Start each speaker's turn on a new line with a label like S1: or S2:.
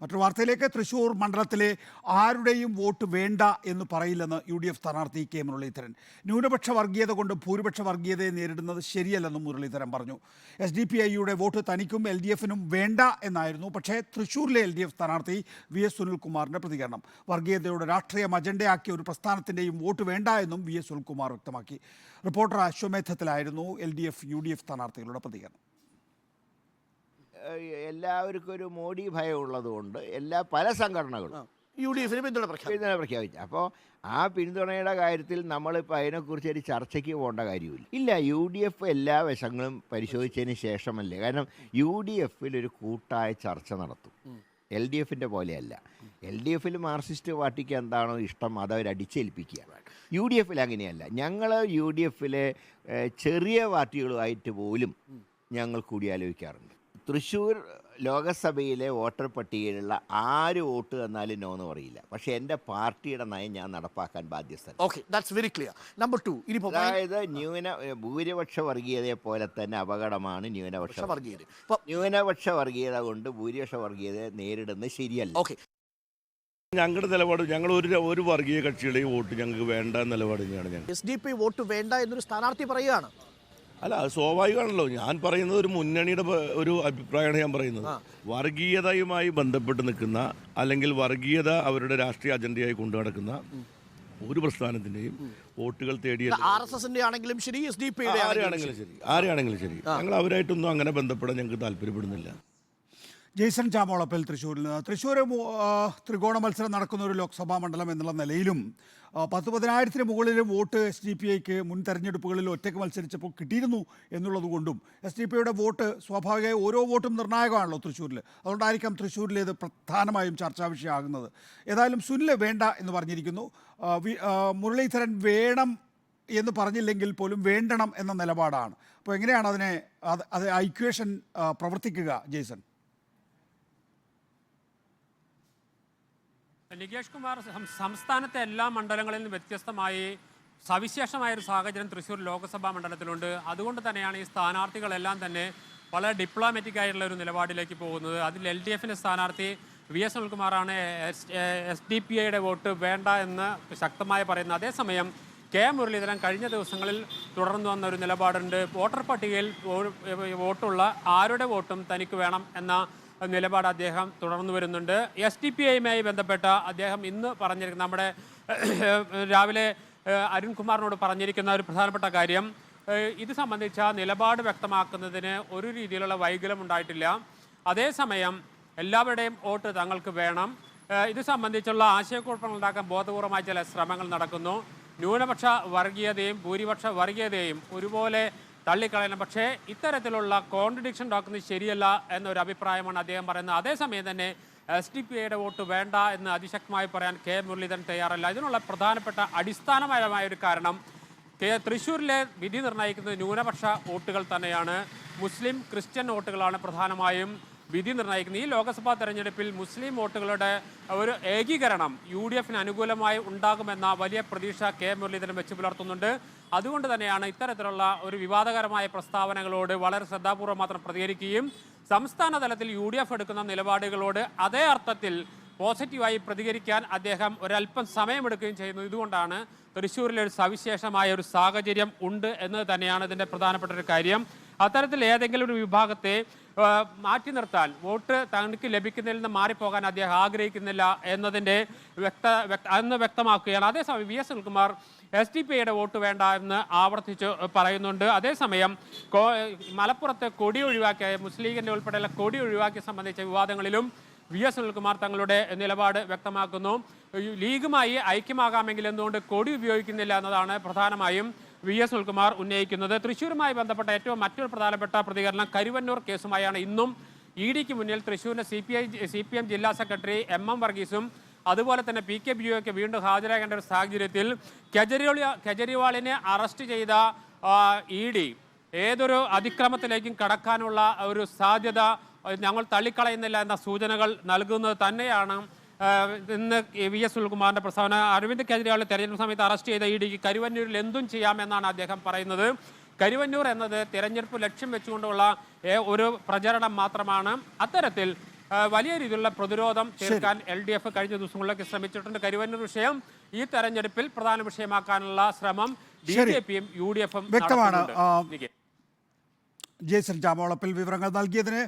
S1: മറ്റൊരു വാർത്തയിലേക്ക്. തൃശൂർ മണ്ഡലത്തിലെ ആരുടെയും വോട്ട് വേണ്ട എന്ന് പറയില്ലെന്ന് UDF സ്ഥാനാർത്ഥി കെ മുരളീധരൻ. ന്യൂനപക്ഷ വർഗീയത കൊണ്ട് ഭൂരിപക്ഷ വർഗീയതയെ നേരിടുന്നത് ശരിയല്ലെന്നും മുരളീധരൻ പറഞ്ഞു. SDPIയുടെ വോട്ട് തനിക്കും LDFനും വേണ്ട എന്നായിരുന്നു. പക്ഷേ തൃശൂരിലെ LDF സ്ഥാനാർത്ഥി VS സുനിൽകുമാറിൻ്റെ പ്രതികരണം. വർഗീയതയുടെ രാഷ്ട്രീയം അജണ്ടയാക്കിയ ഒരു പ്രസ്ഥാനത്തിൻ്റെയും വോട്ട് വേണ്ട എന്നും VS സുനിൽകുമാർ വ്യക്തമാക്കി. റിപ്പോർട്ടർ അശ്വമേധത്തിലായിരുന്നു LDF UDF സ്ഥാനാർത്ഥികളുടെ പ്രതികരണം.
S2: എല്ലാവർക്കും ഒരു മോഡി ഭയം ഉള്ളതുകൊണ്ട് പല സംഘടനകളും
S3: UDF പിന്തുണ
S2: പ്രഖ്യാപിച്ചു. അപ്പോൾ ആ പിന്തുണയുടെ കാര്യത്തിൽ നമ്മളിപ്പോൾ അതിനെക്കുറിച്ച് ഒരു ചർച്ചയ്ക്ക് പോകേണ്ട കാര്യമില്ല. UDF എല്ലാ വശങ്ങളും പരിശോധിച്ചതിന് ശേഷമല്ലേ. കാരണം UDFൽ ഒരു കൂട്ടായ ചർച്ച നടത്തും. LDFൻ്റെ പോലെയല്ല. LDFൽ മാർക്സിസ്റ്റ് പാർട്ടിക്ക് എന്താണോ ഇഷ്ടം അതവർ അടിച്ചേൽപ്പിക്കുക. UDFൽ അങ്ങനെയല്ല. ഞങ്ങൾ UDFലെ ചെറിയ പാർട്ടികളുമായിട്ട് പോലും ഞങ്ങൾ കൂടിയാലോചിക്കാറുണ്ട്. തൃശ്ശൂർ ലോകസഭയിലെ വോട്ടർ പട്ടികയിലുള്ള ആര് വോട്ട് തന്നാലും നോ എന്ന് പറയില്ല. പക്ഷെ എൻ്റെ പാർട്ടിയുടെ നയം ഞാൻ നടപ്പാക്കാൻ ബാധ്യസ്ഥ. അതായത് ഭൂരിപക്ഷ വർഗീയതയെ പോലെ തന്നെ അപകടമാണ് ന്യൂനപക്ഷ വർഗീയത. ന്യൂനപക്ഷ വർഗീയത കൊണ്ട് ഭൂരിപക്ഷ വർഗീയതയെ നേരിടുന്നത് ശരിയല്ല.
S4: ഞങ്ങളുടെ നിലപാട്, ഞങ്ങൾ ഒരു വർഗീയ കക്ഷിയുടെയും വോട്ട് ഞങ്ങൾക്ക് വേണ്ട നിലപാട് തന്നെയാണ്. ഞങ്ങൾ
S3: SDP വോട്ട് വേണ്ട എന്നൊരു സ്ഥാനാർത്ഥി പറയുകയാണ്.
S4: അല്ല, അത് സ്വാഭാവികമാണല്ലോ. ഞാൻ പറയുന്നത് ഒരു മുന്നണിയുടെ ഒരു അഭിപ്രായമാണ് ഞാൻ പറയുന്നത്. വർഗീയതയുമായി ബന്ധപ്പെട്ട് നിൽക്കുന്ന അല്ലെങ്കിൽ വർഗീയത അവരുടെ രാഷ്ട്രീയ അജണ്ടയായി കൊണ്ടു നടക്കുന്ന ഒരു പ്രസ്ഥാനത്തിൻ്റെയും വോട്ടുകൾ തേടിയ
S3: RSSന്റെ ആണെങ്കിലും ശരി, SDP
S4: ആരെയാണെങ്കിലും ശരി, ഞങ്ങൾ അവരായിട്ടൊന്നും അങ്ങനെ ബന്ധപ്പെടാൻ ഞങ്ങൾക്ക് താല്പര്യപ്പെടുന്നില്ല.
S1: ജെയ്സൺ ചാമോളപ്പൽ തൃശ്ശൂരിൽ നിന്ന്. തൃശ്ശൂർ ത്രികോണ മത്സരം നടക്കുന്ന ഒരു ലോക്സഭാ മണ്ഡലം എന്നുള്ള നിലയിലും 10,000-ന് മുകളിലും വോട്ട് SDPIക്ക് മുൻ തെരഞ്ഞെടുപ്പുകളിൽ ഒറ്റയ്ക്ക് മത്സരിച്ചപ്പോൾ കിട്ടിയിരുന്നു എന്നുള്ളതുകൊണ്ടും SDPIയുടെ വോട്ട് സ്വാഭാവികമായി ഓരോ വോട്ടും നിർണായകമാണല്ലോ തൃശ്ശൂരിൽ. അതുകൊണ്ടായിരിക്കാം തൃശ്ശൂരിലേത് പ്രധാനമായും ചർച്ചാ വിഷയമാകുന്നത്. ഏതായാലും സുനിൽ വേണ്ട എന്ന് പറഞ്ഞിരിക്കുന്നു. മുരളീധരൻ വേണം എന്ന് പറഞ്ഞില്ലെങ്കിൽ പോലും വേണ്ടണം എന്ന നിലപാടാണ്. അപ്പോൾ എങ്ങനെയാണ് അത് ഇക്വേഷൻ പ്രവർത്തിക്കുക ജെയ്സൺ?
S5: നികേഷ് കുമാർ, സംസ്ഥാനത്തെ എല്ലാ മണ്ഡലങ്ങളിൽ നിന്നും വ്യത്യസ്തമായി സവിശേഷമായൊരു സാഹചര്യം തൃശ്ശൂർ ലോക്സഭാ മണ്ഡലത്തിലുണ്ട്. അതുകൊണ്ട് തന്നെയാണ് ഈ സ്ഥാനാർത്ഥികളെല്ലാം തന്നെ വളരെ ഡിപ്ലോമാറ്റിക് ആയിട്ടുള്ള ഒരു നിലപാടിലേക്ക് പോകുന്നത്. അതിൽ LDFൻ്റെ സ്ഥാനാർത്ഥി VS സുനിൽകുമാറാണ് SDPIയുടെ വോട്ട് വേണ്ട എന്ന് ശക്തമായി പറയുന്നത്. അതേസമയം കെ മുരളീധരൻ കഴിഞ്ഞ ദിവസങ്ങളിൽ തുടർന്നു വന്ന ഒരു നിലപാടുണ്ട്. വോട്ടർ പട്ടികയിൽ വോട്ടുള്ള ആരുടെ വോട്ടും തനിക്ക് വേണം എന്ന നിലപാട് അദ്ദേഹം തുടർന്നു വരുന്നുണ്ട്. SDPIയുമായി ബന്ധപ്പെട്ട അദ്ദേഹം ഇന്ന് പറഞ്ഞിരിക്കുന്ന നമ്മുടെ രാവിലെ അരുൺകുമാറിനോട് പറഞ്ഞിരിക്കുന്ന ഒരു പ്രധാനപ്പെട്ട കാര്യം, ഇത് സംബന്ധിച്ച നിലപാട് വ്യക്തമാക്കുന്നതിന് ഒരു രീതിയിലുള്ള വൈകല്യം ഉണ്ടായിട്ടില്ല. അതേസമയം എല്ലാവരുടെയും വോട്ട് തങ്ങൾക്ക് വേണം. ഇത് സംബന്ധിച്ചുള്ള ആശയക്കുഴപ്പങ്ങൾ ഉണ്ടാക്കാൻ ബോധപൂർവമായ ചില ശ്രമങ്ങൾ നടക്കുന്നു. ന്യൂനപക്ഷ വർഗീയതയും ഭൂരിപക്ഷ വർഗീയതയും ഒരുപോലെ തള്ളിക്കളയണം. പക്ഷേ ഇത്തരത്തിലുള്ള കോൺട്രഡിക്ഷൻ ഉണ്ടാക്കുന്നത് ശരിയല്ല എന്നൊരു അഭിപ്രായമാണ് അദ്ദേഹം പറയുന്നത്. അതേസമയം തന്നെ SDPIയുടെ വോട്ട് വേണ്ട എന്ന് അതിശക്തമായി പറയാൻ കെ മുരളീധരൻ തയ്യാറല്ല. ഇതിനുള്ള പ്രധാനപ്പെട്ട അടിസ്ഥാനപരമായ ഒരു കാരണം തൃശ്ശൂരിലെ വിധി നിർണ്ണയിക്കുന്നത് ന്യൂനപക്ഷ വോട്ടുകൾ തന്നെയാണ്. മുസ്ലിം ക്രിസ്ത്യൻ വോട്ടുകളാണ് പ്രധാനമായും വിധി നിർണ്ണയിക്കുന്നത്. ഈ ലോക്സഭാ തെരഞ്ഞെടുപ്പിൽ മുസ്ലിം വോട്ടുകളുടെ ഒരു ഏകീകരണം UDFന് അനുകൂലമായി ഉണ്ടാകുമെന്ന വലിയ പ്രതീക്ഷ കെ മുരളീധരൻ വെച്ച് പുലർത്തുന്നുണ്ട്. അതുകൊണ്ട് തന്നെയാണ് ഇത്തരത്തിലുള്ള ഒരു വിവാദകരമായ പ്രസ്താവനകളോട് വളരെ ശ്രദ്ധാപൂർവ്വം മാത്രം പ്രതികരിക്കുകയും സംസ്ഥാന തലത്തിൽ UDF എടുക്കുന്ന നിലപാടുകളോട് അതേ അർത്ഥത്തിൽ പോസിറ്റീവായി പ്രതികരിക്കാൻ അദ്ദേഹം ഒരല്പം സമയമെടുക്കുകയും ചെയ്യുന്നു. ഇതുകൊണ്ടാണ് തൃശ്ശൂരിലെ ഒരു സവിശേഷമായ ഒരു സാഹചര്യം ഉണ്ട് എന്ന് തന്നെയാണ് ഇതിൻ്റെ പ്രധാനപ്പെട്ട ഒരു കാര്യം. അത്തരത്തിൽ ഏതെങ്കിലും ഒരു വിഭാഗത്തെ മാറ്റി നിർത്താൻ, വോട്ട് തനിക്ക് ലഭിക്കുന്നതിൽ നിന്ന് മാറിപ്പോകാൻ അദ്ദേഹം ആഗ്രഹിക്കുന്നില്ല എന്നതിൻ്റെ വ്യക്തമാക്കുകയാണ്. അതേസമയം VS സുനിൽകുമാർ SDPIയുടെ വോട്ട് വേണ്ട എന്ന് ആവർത്തിച്ച് പറയുന്നുണ്ട്. അതേസമയം മലപ്പുറത്ത് കൊടി ഒഴിവാക്കിയ മുസ്ലിം ലീഗിൻ്റെ ഉൾപ്പെടെയുള്ള കൊടി ഒഴിവാക്കിയ സംബന്ധിച്ച വിവാദങ്ങളിലും VS സുനിൽകുമാർ തങ്ങളുടെ നിലപാട് വ്യക്തമാക്കുന്നു. ലീഗുമായി ഐക്യമാകാമെങ്കിൽ എന്തുകൊണ്ട് കൊടി ഉപയോഗിക്കുന്നില്ല എന്നതാണ് പ്രധാനമായും VS സുനിൽകുമാർ ഉന്നയിക്കുന്നത്. തൃശ്ശൂരുമായി ബന്ധപ്പെട്ട മറ്റൊരു പ്രധാനപ്പെട്ട പ്രതികരണം കരുവന്നൂർ കേസുമായാണ്. ഇന്നും EDക്ക് മുന്നിൽ തൃശ്ശൂരിൻ്റെ CPM ജില്ലാ സെക്രട്ടറി MM വർഗീസും അതുപോലെ തന്നെ PK ബിജുവൊക്കെ വീണ്ടും ഹാജരാകേണ്ട ഒരു സാഹചര്യത്തിൽ കെജ്രിവാളിനെ അറസ്റ്റ് ചെയ്ത ED ഏതൊരു അതിക്രമത്തിലേക്കും കടക്കാനുള്ള ഒരു സാധ്യത ഞങ്ങൾ തള്ളിക്കളയുന്നില്ല എന്ന സൂചനകൾ നൽകുന്നത് തന്നെയാണ് ഇന്ന് VS സുനിൽകുമാറിൻ്റെ പ്രസ്താവന. അരവിന്ദ് കെജ്രിവാൾ തെരഞ്ഞെടുപ്പ് സമയത്ത് അറസ്റ്റ് ചെയ്ത EDക്ക് കരുവന്നൂരിൽ എന്തും ചെയ്യാമെന്നാണ് അദ്ദേഹം പറയുന്നത്. കരുവന്നൂർ എന്നത് തിരഞ്ഞെടുപ്പ് ലക്ഷ്യം വെച്ചുകൊണ്ടുള്ള ഒരു പ്രചരണം മാത്രമാണ്. അത്തരത്തിൽ വലിയ രീതിയിലുള്ള പ്രതിരോധം തീർക്കാൻ LDF കഴിഞ്ഞ ദിവസങ്ങളിലൊക്കെ ശ്രമിച്ചിട്ടുണ്ട്. കരുവന്നൂർ വിഷയം ഈ തെരഞ്ഞെടുപ്പിൽ പ്രധാന വിഷയമാക്കാനുള്ള ശ്രമം BJPയും UDFും
S1: വ്യക്തമാണ്.
S5: നടത്തുന്നുണ്ട്.
S1: ജെയ്സൺ ചാമോളപ്പിൽ വിവരങ്ങൾ നൽകിയതിന്